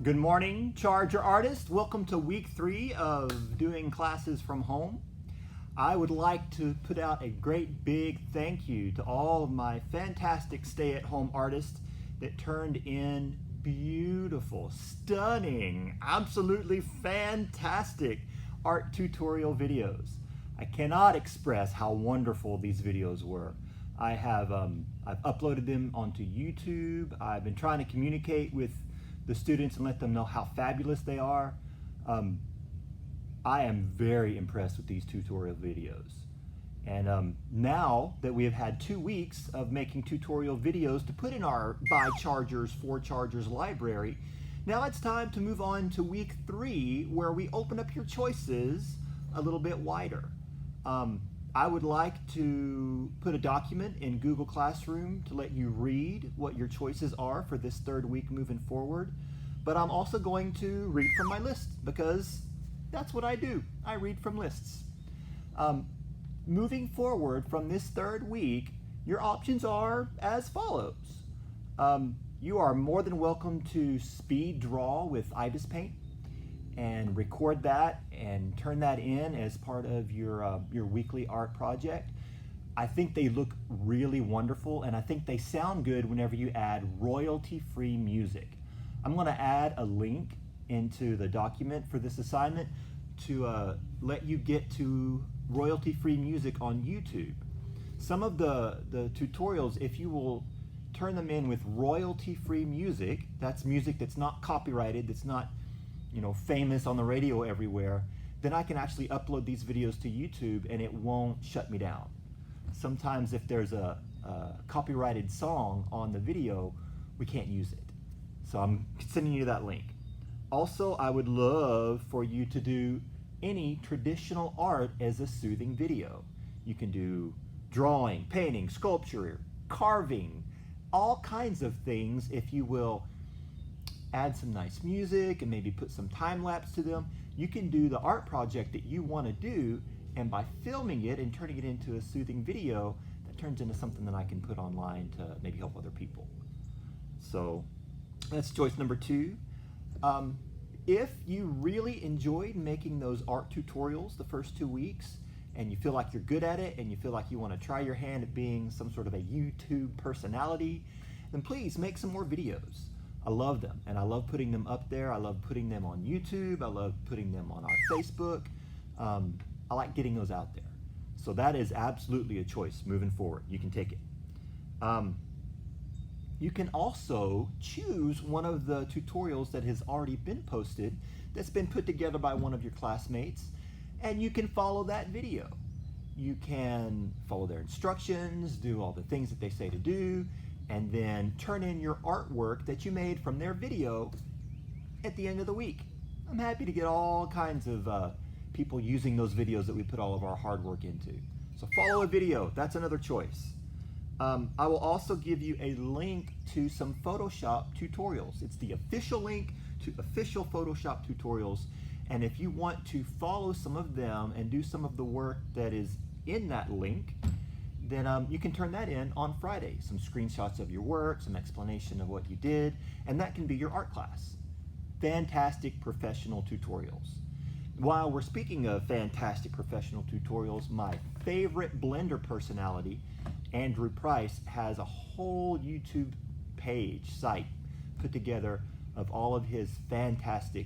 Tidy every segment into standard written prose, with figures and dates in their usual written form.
Good morning, Charger artists. Welcome to week 3 of doing classes from home. I would like to put out a great big thank you to all of my fantastic stay-at-home artists that turned in beautiful, stunning, absolutely fantastic art tutorial videos. I cannot express how wonderful these videos were. I've uploaded them onto YouTube. I've been trying to communicate with the students and let them know how fabulous they are. I am very impressed with these tutorial videos. And now that we have had 2 weeks of making tutorial videos to put in our By Chargers, for Chargers library, now it's time to move on to week 3, where we open up your choices a little bit wider. I would like to put a document in Google Classroom to let you read what your choices are for this 3rd week moving forward. But I'm also going to read from my list because that's what I do. I read from lists. Moving forward from this 3rd week, your options are as follows. You are more than welcome to speed draw with Ibis Paint and record that and turn that in as part of your weekly art project. I think they look really wonderful, and I think they sound good whenever you add royalty-free music. I'm going to add a link into the document for this assignment to let you get to royalty-free music on YouTube. Some of the tutorials, if you will turn them in with royalty-free music, that's music that's not copyrighted, that's not famous on the radio everywhere, then I can actually upload these videos to YouTube and it won't shut me down. Sometimes if there's a copyrighted song on the video, we can't use it. So I'm sending you that link. Also, I would love for you to do any traditional art as a soothing video. You can do drawing, painting, sculpture, carving, all kinds of things if you will add some nice music and maybe put some time lapse to them. You can do the art project that you want to do, and by filming it and turning it into a soothing video, that turns into something that I can put online to maybe help other people. So that's choice number 2. If you really enjoyed making those art tutorials the first 2 weeks, and you feel like you're good at it, and you feel like you want to try your hand at being some sort of a YouTube personality, then please make some more videos. I love them, and I love putting them up there. I love putting them on YouTube. I love putting them on our Facebook. I like getting those out there. So that is absolutely a choice moving forward. You can take it. You can also choose one of the tutorials that has already been posted, that's been put together by one of your classmates, and you can follow that video. You can follow their instructions, do all the things that they say to do, and then turn in your artwork that you made from their video at the end of the week. I'm happy to get all kinds of people using those videos that we put all of our hard work into. So follow a video, that's another choice. I will also give you a link to some Photoshop tutorials. It's the official link to official Photoshop tutorials, and if you want to follow some of them and do some of the work that is in that link, then you can turn that in on Friday. Some screenshots of your work, some explanation of what you did, and that can be your art class. Fantastic professional tutorials. While we're speaking of fantastic professional tutorials, my favorite Blender personality, Andrew Price, has a whole YouTube site put together of all of his fantastic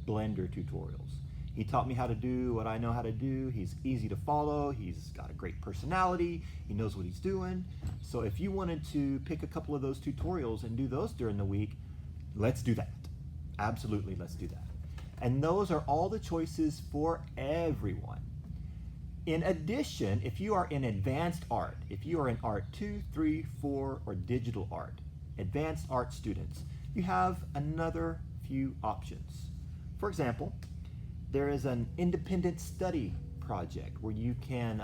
Blender tutorials. He taught me how to do what I know how to do. He's easy to follow. He's got a great personality. He knows what he's doing. So if you wanted to pick a couple of those tutorials and do those during the week, let's do that. Absolutely, let's do that. And those are all the choices for everyone. In addition, if you are in advanced art, if you are in art 2, 3, 4, or digital art, advanced art students, you have another few options. For example, there is an independent study project where you can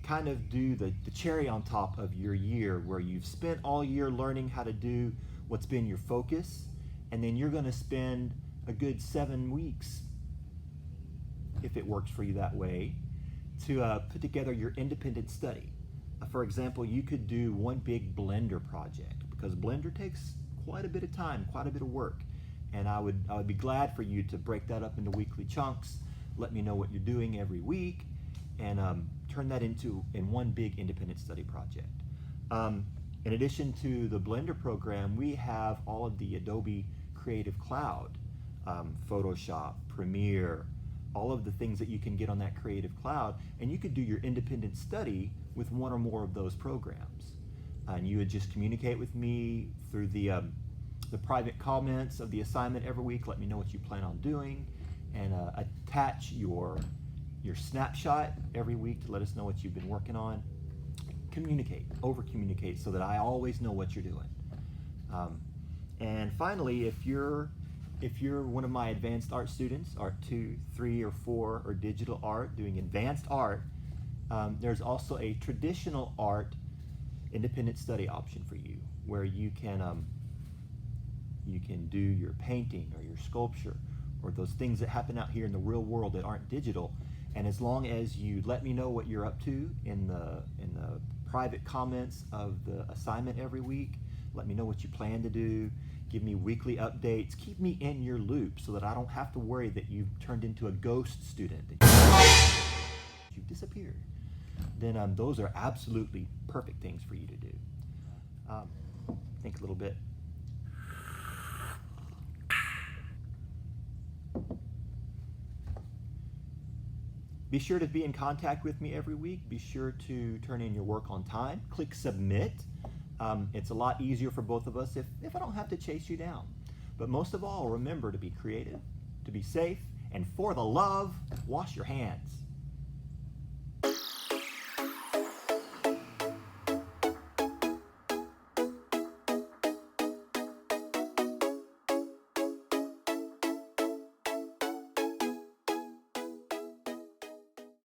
kind of do the cherry on top of your year, where you've spent all year learning how to do what's been your focus, and then you're going to spend a good 7 weeks, if it works for you that way, to put together your independent study. For example, you could do one big Blender project, because Blender takes quite a bit of time, quite a bit of work. And I would be glad for you to break that up into weekly chunks, let me know what you're doing every week, and turn that in one big independent study project. In addition to the Blender program, we have all of the Adobe Creative Cloud, Photoshop, Premiere, all of the things that you can get on that Creative Cloud, and you could do your independent study with one or more of those programs. And you would just communicate with me through the private comments of the assignment every week, let me know what you plan on doing, and attach your snapshot every week to let us know what you've been working on. Communicate, over-communicate, so that I always know what you're doing. And finally, if you're one of my advanced art students, Art 2, 3, or 4, or digital art, doing advanced art, there's also a traditional art independent study option for you, where you can do your painting or your sculpture or those things that happen out here in the real world that aren't digital. And as long as you let me know what you're up to in the private comments of the assignment every week, let me know what you plan to do, give me weekly updates, keep me in your loop so that I don't have to worry that you've turned into a ghost student, that you've disappeared, then those are absolutely perfect things for you to do. Think a little bit. Be sure to be in contact with me every week. Be sure to turn in your work on time. Click submit. It's a lot easier for both of us if I don't have to chase you down. But most of all, remember to be creative, to be safe, and for the love, wash your hands.